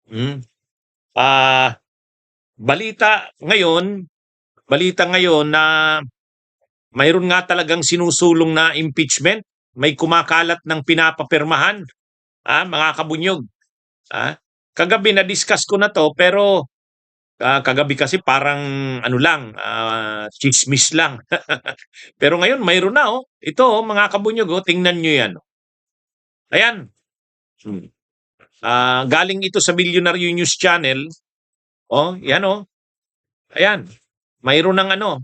Hmm. Ah, balita ngayon balita ngayon na mayroon nga talagang sinusulong na impeachment. May kumakalat ng pinapapirmahan, mga kabunyog. Kagabi na-discuss ko na 'to pero, kagabi kasi parang ano lang, tsismis lang. Pero ngayon mayroon na, oh. Ito, oh, mga kabunyog, oh, tingnan niyo 'yan. Ayan, hmm. Galing ito sa Bilyonaryo News Channel. Oh, 'yan, oh. Ayan, mayroon ng ano,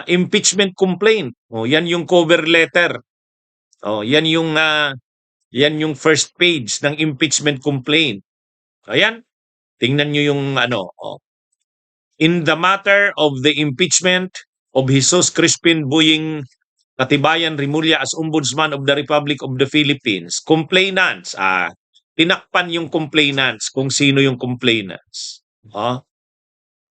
impeachment complaint. Oh, 'yan yung cover letter. Oh, 'yan yung first page ng impeachment complaint. Ayan, tingnan niyo yung ano, oh. In the matter of the impeachment of Jesus Crispin Boying Katibayan Rimulya as Ombudsman of the Republic of the Philippines, complainants, tinakpan yung complainants kung sino yung complainants. Oh,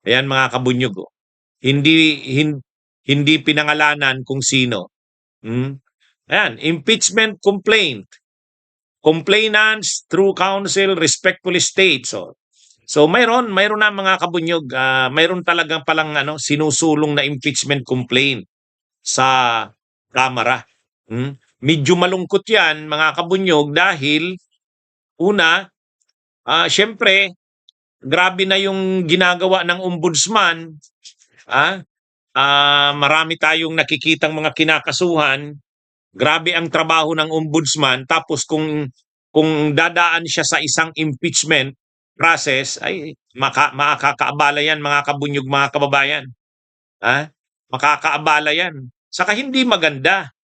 ayan mga kabunyog. Oh. Hindi hin, hindi pinangalanan kung sino. Hmm? Ayan, impeachment complaint. Complainants through counsel respectfully state. So mayroon na mga kabunyog, mayroon talagang palang sinusulong na impeachment complaint sa Kamara. Medyo malungkot 'yan mga kabunyog dahil una, syempre grabe na yung ginagawa ng ombudsman. ah Marami tayong nakikitang mga kinakasuhan. Grabe ang trabaho ng ombudsman tapos kung dadaan siya sa isang impeachment process ay makakaabala yan mga kabunyog, mga kababayan. Makakaabala yan. Saka hindi maganda.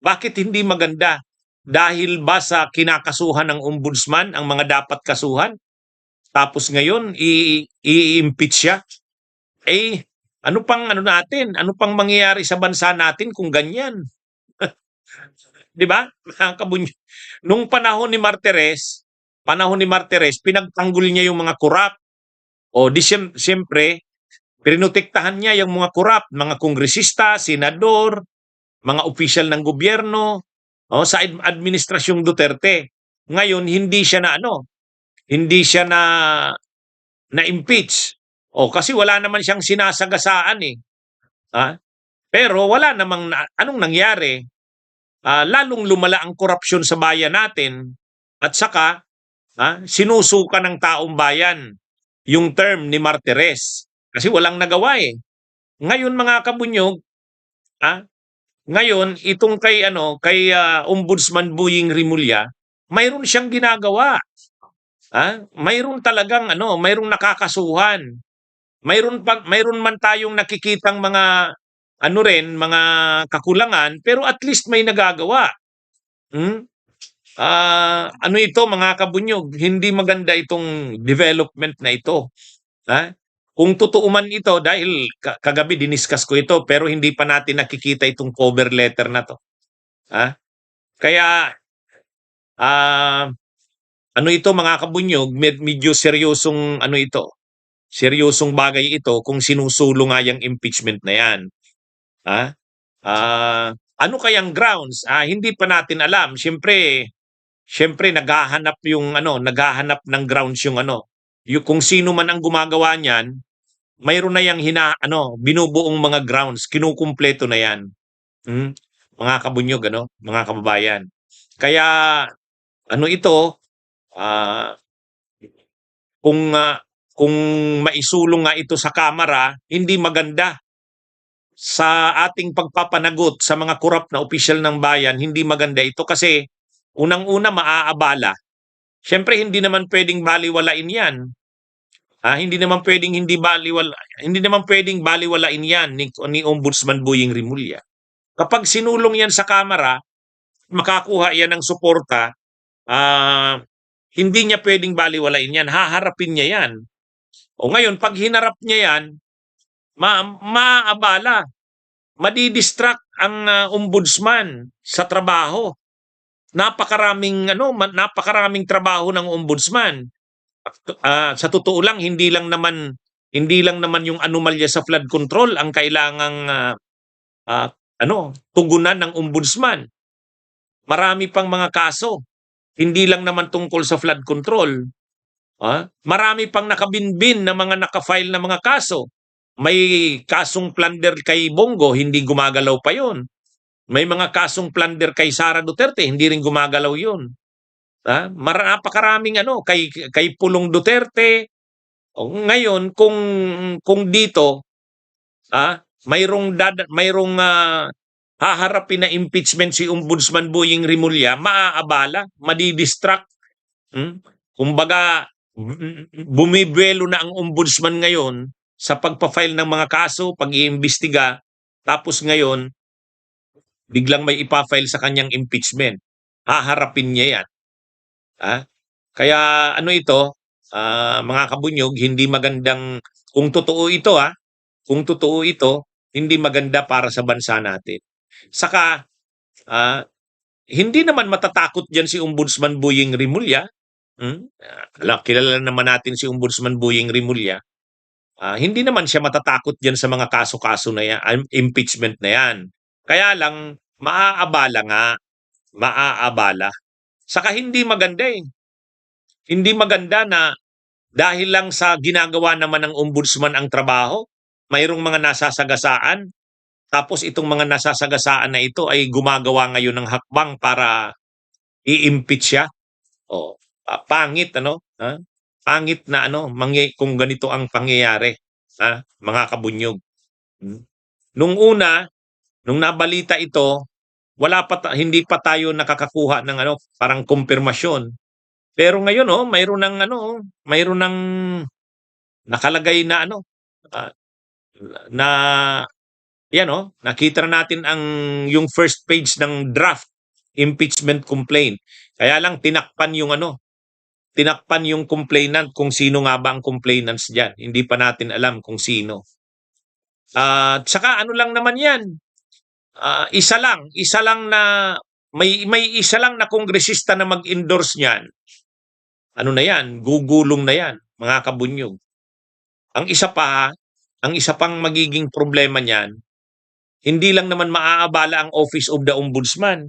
Bakit hindi maganda? Dahil ba sa kinakasuhan ng ombudsman ang mga dapat kasuhan? Tapos ngayon i-impeach siya? Eh, ano pang mangyayari sa bansa natin kung ganyan? 'Di ba? Nung panahon ni Martires, pinagtanggol niya yung mga korap. O di siyempre, pinotektahan niya yung mga korap, mga kongresista, senador, mga opisyal ng gobyerno, sa administrasyong Duterte. Ngayon hindi siya na impeach. Kasi wala naman siyang sinasagasaan eh. Ha? Pero wala namang anong nangyari? Lalong lumala ang korupsyon sa bayan natin at saka sinusuka ng taong bayan yung term ni Martires kasi walang nagawa eh. Ngayon mga kabunyog, ah, ngayon itong kay Ombudsman Boying Rimulya, mayroon siyang ginagawa. Mayroon talagang mayroong nakakasuhan. Mayroon man tayong nakikitang mga mga kakulangan pero at least may nagagawa. Hmm? Ito mga kabunyog, hindi maganda itong development na ito. Kung totoo man ito, dahil kagabi diniscuss ko ito, pero hindi pa natin nakikita itong cover letter na to. Kaya, ito mga kabunyog, medyo seryosong seryosong bagay ito kung sinusulong nga yung impeachment na yan. Ano kayang grounds? Hindi pa natin alam. Siyempre naghahanap ng grounds yung kung sino man ang gumagawa niyan, mayroon na yang binubuong mga grounds, kinukumpleto na yan. Mga kabunyog, mga kababayan. Kaya ito, ah, kung maisulong nga ito sa Kamara, hindi maganda sa ating pagpapanagot sa mga korap na opisyal ng bayan. Hindi maganda ito kasi unang-una maaabala. Siyempre hindi naman pwedeng baliwalain 'yan. Hindi naman pwedeng baliwalain 'yan ni Ombudsman Boying Rimulya. Kapag sinulong 'yan sa Kamara, makakuha 'yan ng suporta, hindi niya pwedeng baliwalain 'yan. Haharapin niya 'yan. Ngayon pag hinarap niya 'yan, maabala, madidistract ang ombudsman sa trabaho. Napakaraming trabaho ng ombudsman. Sa totoo lang hindi lang naman yung anomalya sa flood control ang kailangang tugunan ng ombudsman. Marami pang mga kaso. Hindi lang naman tungkol sa flood control. Marami pang nakabinbin na mga nakafile na mga kaso. May kasong plunder kay Bongo, hindi gumagalaw pa yon. May mga kasong plunder kay Sara Duterte, hindi rin gumagalaw yun. Napakaraming kay Pulong Duterte. Ngayon kung dito mayroong haharapin na impeachment si Ombudsman Boying Rimulya, maaabala, madidistract. Kumbaga bumibuelo na ang ombudsman ngayon sa pagpa-file ng mga kaso, pag-iimbestiga, tapos ngayon biglang may ipa-file sa kanyang impeachment. Haharapin niya yan. Kaya ito, mga kabunyog, hindi magandang, kung totoo ito, hindi maganda para sa bansa natin. Saka, hindi naman matatakot dyan si Ombudsman Boying Rimulya. Kilala naman natin si Ombudsman Boying Rimulya. Hindi naman siya matatakot dyan sa mga kaso-kaso na yan, impeachment na yan. Kaya lang, maaabala. Saka hindi maganda eh. Hindi maganda na dahil lang sa ginagawa naman ng ombudsman ang trabaho, mayroong mga nasasagasaan, tapos itong mga nasasagasaan na ito ay gumagawa ngayon ng hakbang para i-impeach siya. Pangit, Pangit na kung ganito ang pangyayari, mga kabunyog. Nung nabalita ito, hindi pa tayo nakakakuha ng parang kumpirmasyon. Pero ngayon mayroon ng nakalagay na nakita na natin yung first page ng draft impeachment complaint. Kaya lang tinakpan yung complainant kung sino nga ba ang complainants diyan. Hindi pa natin alam kung sino. Saka lang naman 'yan. Isa lang na may isa lang na kongresista na mag-endorse niyan. Na 'yan, gugulong na 'yan, mga kabunyog. Ang isa pang magiging problema niyan, hindi lang naman maaabala ang Office of the Ombudsman.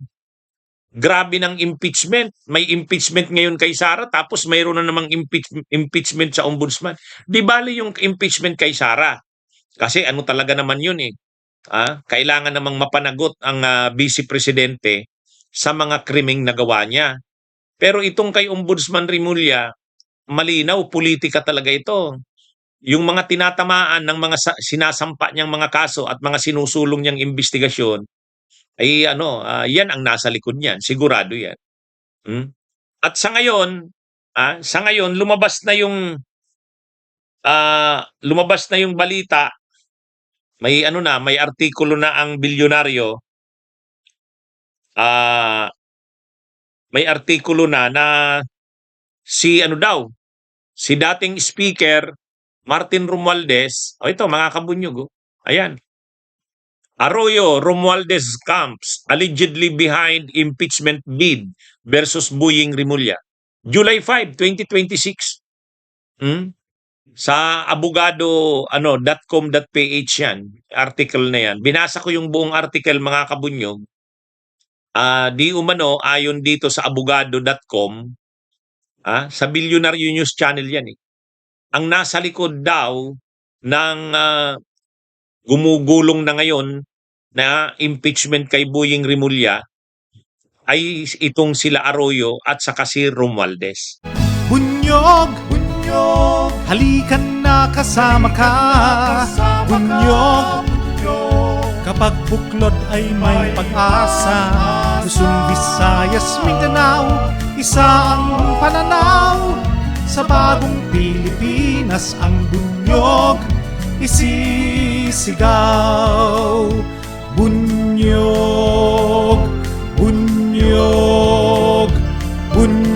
Grabe ng impeachment. May impeachment ngayon kay Sara, tapos mayroon na namang impeachment sa Ombudsman. Di bali yung impeachment kay Sara. Kasi talaga naman yun eh. Kailangan namang mapanagot ang Vice Presidente sa mga krimeng nagawa niya. Pero itong kay Ombudsman Rimulya, malinaw, politika talaga ito. Yung mga tinatamaan ng mga sinasampa niyang mga kaso at mga sinusulong niyang investigasyon, ay yan ang nasa likod niyan, sigurado yan. At sa ngayon lumabas na yung balita. May artikulo na ang bilyonaryo. May artikulo na si dating speaker Martin Romualdez. Ito mga kabunyog. Ayan. Arroyo Romualdez camps allegedly behind impeachment bid versus Boying Rimulya. July 5, 2026. Sa abogado.com.ph yan, article na yan. Binasa ko yung buong article, mga kabunyog. Di umano ayon dito sa abogado.com, sa Billionaire News Channel yan eh. Ang nasa likod daw ng gumugulong na ngayon na impeachment kay Boying Rimulya ay itong sila Arroyo at saka si Romualdez. Bunyog, halikan na kasama ka. Bunyog, kapag buklod ay may pag-asa. Luzon, Visayas, Mindanao, isa ang pananaw. Sa bagong Pilipinas ang bunyog isisigaw. Bunyog, bunyog, bunyog.